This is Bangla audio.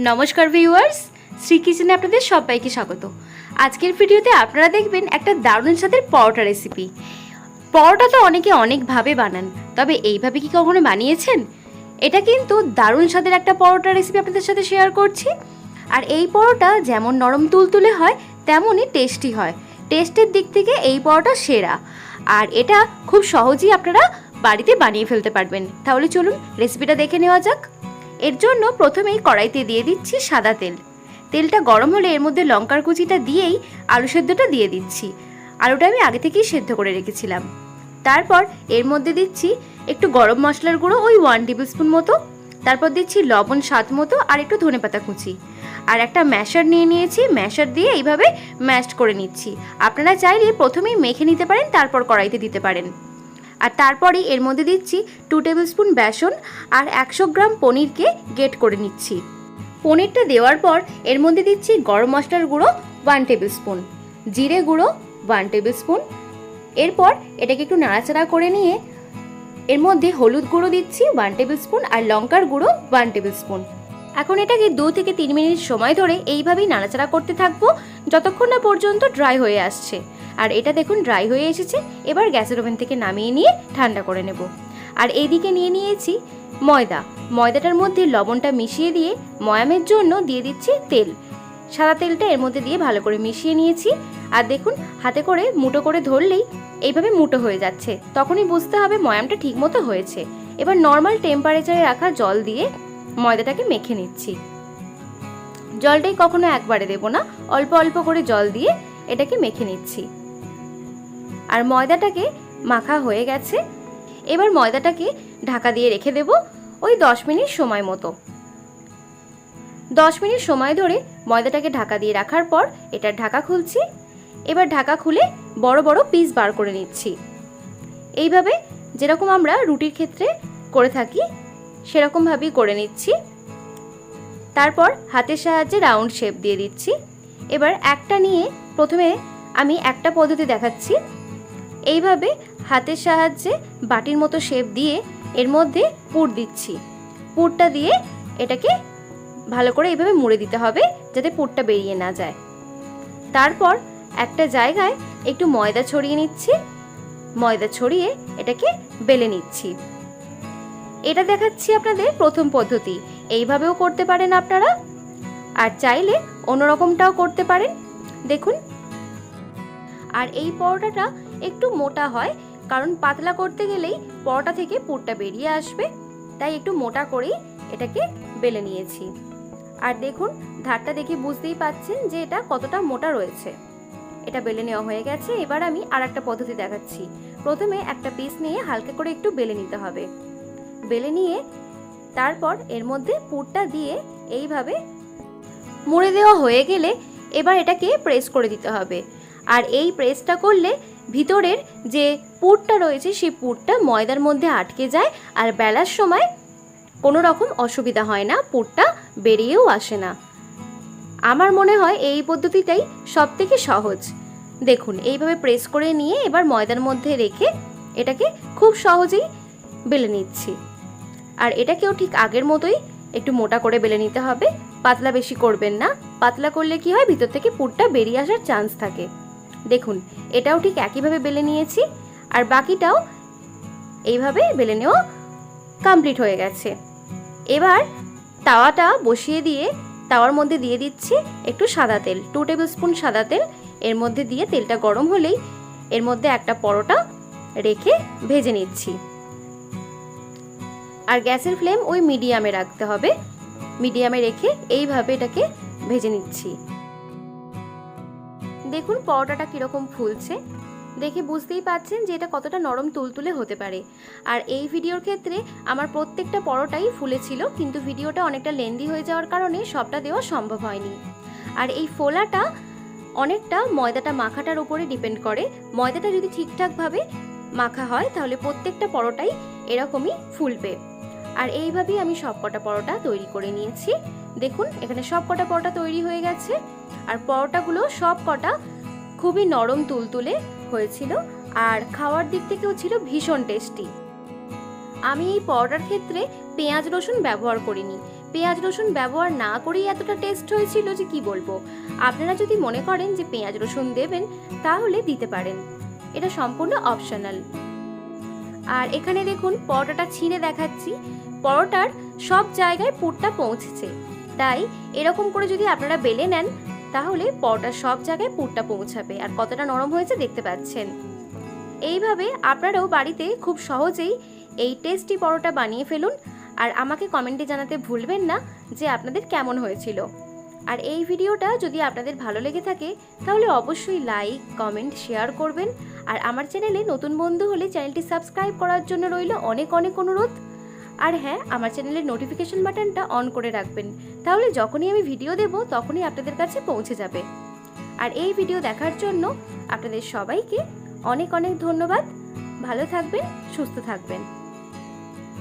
নমস্কার ভিউয়ার্স, শ্রী কিচেনে আপনাদের সবাইকে স্বাগত। আজকের ভিডিওতে আপনারা দেখবেন একটা দারুণ স্বাদের পরোটা রেসিপি। পরোটা তো অনেকে অনেকভাবে বানান, তবে এইভাবে কি কখনো বানিয়েছেন? এটা কিন্তু দারুণ স্বাদের একটা পরোটা রেসিপি আপনাদের সাথে শেয়ার করছি। আর এই পরোটা যেমন নরম তুলতুলে হয় তেমনই টেস্টি হয়। টেস্টের দিক থেকে এই পরোটা সেরা, আর এটা খুব সহজেই আপনারা বাড়িতে বানিয়ে ফেলতে পারবেন। তাহলে চলুন রেসিপিটা দেখে নেওয়া যাক। এর জন্য প্রথমেই কড়াইতে দিয়ে দিচ্ছি সাদা তেল। তেলটা গরম হলে এর মধ্যে লঙ্কার কুচিটা দিয়েই আলু সেদ্ধটা দিয়ে দিচ্ছি। আলুটা আমি আগে থেকেই সেদ্ধ করে রেখেছিলাম। তারপর এর মধ্যে দিচ্ছি একটু গরম মশলার গুঁড়ো, ওই 1 টেবিল স্পুন মতো। তারপর দিচ্ছি লবণ স্বাদ মতো আর একটু ধনেপাতা কুচি। আর একটা ম্যাশার নিয়ে নিয়েছি, ম্যাশার দিয়ে এইভাবে ম্যাশড করে নিচ্ছি। আপনারা চাইলে প্রথমেই মেখে নিতে পারেন, তারপর কড়াইতে দিতে পারেন। আর তারপরেই এর মধ্যে দিচ্ছি 2 টেবিল স্পুন বেসন আর 100 গ্রাম পনিরকে গ্রেট করে নিচ্ছি। পনিরটা দেওয়ার পর এর মধ্যে দিচ্ছি গরম মশলার গুঁড়ো 1 টেবিল স্পুন, জিরে গুঁড়ো 1 টেবিল স্পুন। এরপর এটাকে একটু নাড়াচাড়া করে নিয়ে এর মধ্যে হলুদ গুঁড়ো দিচ্ছি 1 টেবিল স্পুন আর লঙ্কার গুঁড়ো 1 টেবিল স্পুন। এখন এটাকে 2 থেকে 3 মিনিট সময় ধরে এইভাবেই নাড়াচাড়া করতে থাকবো যতক্ষণ না পর্যন্ত ড্রাই হয়ে আসছে। আর এটা দেখুন ড্রাই হয়ে এসেছে। এবার গ্যাসের ওভেন থেকে নামিয়ে নিয়ে ঠান্ডা করে নেব। আর এইদিকে নিয়ে নিয়েছি ময়দা। ময়দাটার মধ্যে লবণটা মিশিয়ে দিয়ে ময়ামের জন্য দিয়ে দিচ্ছি তেল। সাদা তেলটা এর মধ্যে দিয়ে ভালো করে মিশিয়ে নিয়েছি। আর দেখুন হাতে করে মুঠো করে ধরলেই এইভাবে মুঠো হয়ে যাচ্ছে, তখনই বুঝতে হবে ময়ামটা ঠিক মতো হয়েছে। এবার নর্মাল টেম্পারেচারে রাখা জল দিয়ে ময়দাটাকে মেখে নিচ্ছি। জলটাই কখনো একবারে দেব না, অল্প অল্প করে জল দিয়ে এটাকে মেখে নিচ্ছি। আর ময়দাটাকে মাখা হয়ে গেছে। এবার ময়দাটাকে ঢাকা দিয়ে রেখে দেব ওই 10 মিনিট সময় মতো। 10 মিনিট সময় ধরে ময়দাটাকে ঢাকা দিয়ে রাখার পর এটার ঢাকা খুলছি। এবার ঢাকা খুলে বড় বড় পিস বার করে নিচ্ছি। এইভাবে যেরকম আমরা রুটির ক্ষেত্রে করে থাকি সেরকমভাবেই করে নিচ্ছি। তারপর হাতের সাহায্যে রাউন্ড শেপ দিয়ে দিচ্ছি। এবার একটা নিয়ে প্রথমে আমি একটা পদ্ধতি দেখাচ্ছি। এইভাবে হাতের সাহায্যে বাটির মতো শেপ দিয়ে এর মধ্যে পুর দিচ্ছি। পুরটা দিয়ে এটাকে ভালো করে এইভাবে মুড়ে দিতে হবে যাতে পুরটা বেরিয়ে না যায়। তারপর একটা জায়গায় একটু ময়দা ছড়িয়ে নিচ্ছি। ময়দা ছড়িয়ে এটাকে বেলে নিচ্ছি। এটা দেখাচ্ছি আপনাদের প্রথম পদ্ধতি। এইভাবেও করতে পারেন আপনারা, আর চাইলে অন্যরকমটাও করতে পারেন। দেখুন, আর এই পরোটাটা একটু মোটা হয়, কারণ পাতলা করতে গেলেই পরোটা থেকে পুরটা বেরিয়ে আসবে, তাই একটু মোটা করেই এটাকে বেলে নিয়েছি। আর দেখুন ধারটা দেখে বুঝতেই পাচ্ছেন যে এটা কতটা মোটা রয়েছে। এটা বেলে নেওয়া হয়ে গেছে। এবার আমি আর একটা পদ্ধতি দেখাচ্ছি। প্রথমে একটা পিস নিয়ে হালকা করে একটু বেলে নিতে হবে। বেলে নিয়ে তারপর এর মধ্যে পুরটা দিয়ে এইভাবে মুড়ে দেওয়া হয়ে গেলে এবার এটাকে প্রেস করে দিতে হবে। আর এই প্রেসটা করলে ভিতরের যে পুরটা রয়েছে সেই পুরটা ময়দার মধ্যে আটকে যায়, আর বেলার সময় কোনো রকম অসুবিধা হয় না, পুরটা বেরিয়েও আসে না। আমার মনে হয় এই পদ্ধতিটাই সবথেকে সহজ। দেখুন এইভাবে প্রেস করে নিয়ে এবার ময়দার মধ্যে রেখে এটাকে খুব সহজেই বেলে নিচ্ছি। আর এটাকেও ঠিক আগের মতোই একটু মোটা করে বেলে নিতে হবে, পাতলা বেশি করবেন না। পাতলা করলে কি হয়, ভিতর থেকে পুরটা বেরিয়ে আসার চান্স থাকে। দেখুন এটাও ঠিক একইভাবে বেলে নিয়েছি। আর বাকিটাও এইভাবে বেলে নেওয়া কমপ্লিট হয়ে গেছে। এবার তাওয়াটা বসিয়ে দিয়ে তাওয়ার মধ্যে দিয়ে দিচ্ছি একটু সাদা তেল, 2 টেবিল স্পুন সাদা তেল। এর মধ্যে দিয়ে তেলটা গরম হলেই এর মধ্যে একটা পরোটা রেখে ভেজে নিচ্ছি। আর গ্যাসের ফ্লেম ওই মিডিয়ামে রাখতে হবে। মিডিয়ামে রেখে এইভাবে এটাকে ভেজে নিচ্ছি। দেখুন পরোটাটা কিরকম ফুলছে, দেখে বুঝতেই পাচ্ছেন যে এটা কতটা নরম তুলতুলে হতে পারে। আর এই ভিডিওর ক্ষেত্রে আমার প্রত্যেকটা পরোটাই ফুলেছিল, কিন্তু ভিডিওটা অনেকটা লেন্দি হয়ে যাওয়ার কারণে সবটা দেওয়া সম্ভব হয়নি। আর এই ফোলাটা অনেকটা ময়দাটা মাখাটার উপরে ডিপেন্ড করে। ময়দাটা যদি ঠিকঠাকভাবে মাখা হয় তাহলে প্রত্যেকটা পরোটাই এরকমই ফুলবে। আর এইভাবেই আমি সবকটা পরোটা তৈরি করে নিয়েছি। দেখুন এখানে সবকটা পরোটা তৈরি হয়ে গেছে। আর পরোটাগুলো সবকটা খুবই নরম তুলতুলে হয়েছিল, আর খাওয়ার দিক থেকেও ছিল ভীষণ টেস্টি। আমি এই পরোটার ক্ষেত্রে পেঁয়াজ রসুন ব্যবহার করিনি। পেঁয়াজ রসুন ব্যবহার না করেই এতটা টেস্ট হয়েছিল যে কি বলবো। আপনারা যদি মনে করেন যে পেঁয়াজ রসুন দেবেন তাহলে দিতে পারেন, এটা সম্পূর্ণ অপশনাল। আর এখানে দেখুন পরোটাটা ছিঁড়ে দেখাচ্ছি, পরোটার সব জায়গায় পুরটা পৌঁছেছে। তাই এরকম করে যদি আপনারা বেলে নেন তাহলে পরোটার সব জায়গায় পুরটা পৌঁছাবে। আর কতটা নরম হয়েছে দেখতে পাচ্ছেন। এইভাবে আপনারাও বাড়িতে খুব সহজেই এই টেস্টি পরোটা বানিয়ে ফেলুন। আর আমাকে কমেন্টে জানাতে ভুলবেন না যে আপনাদের কেমন হয়েছিল। আর এই ভিডিওটা যদি আপনাদের ভালো লেগে থাকে তাহলে অবশ্যই লাইক, কমেন্ট, শেয়ার করবেন। আর আমার চ্যানেলে নতুন বন্ধু হলে চ্যানেলটি সাবস্ক্রাইব করার জন্য রইল অনেক অনেক অনুরোধ। আর হ্যাঁ, আমার চ্যানেলের নোটিফিকেশন বাটনটা অন করে রাখবেন, তাহলে যখনই আমি ভিডিও দেব তখনই আপনাদের কাছে পৌঁছে যাবে। আর এই ভিডিও দেখার জন্য আপনাদের সবাইকে অনেক অনেক ধন্যবাদ। ভালো থাকবেন, সুস্থ থাকবেন।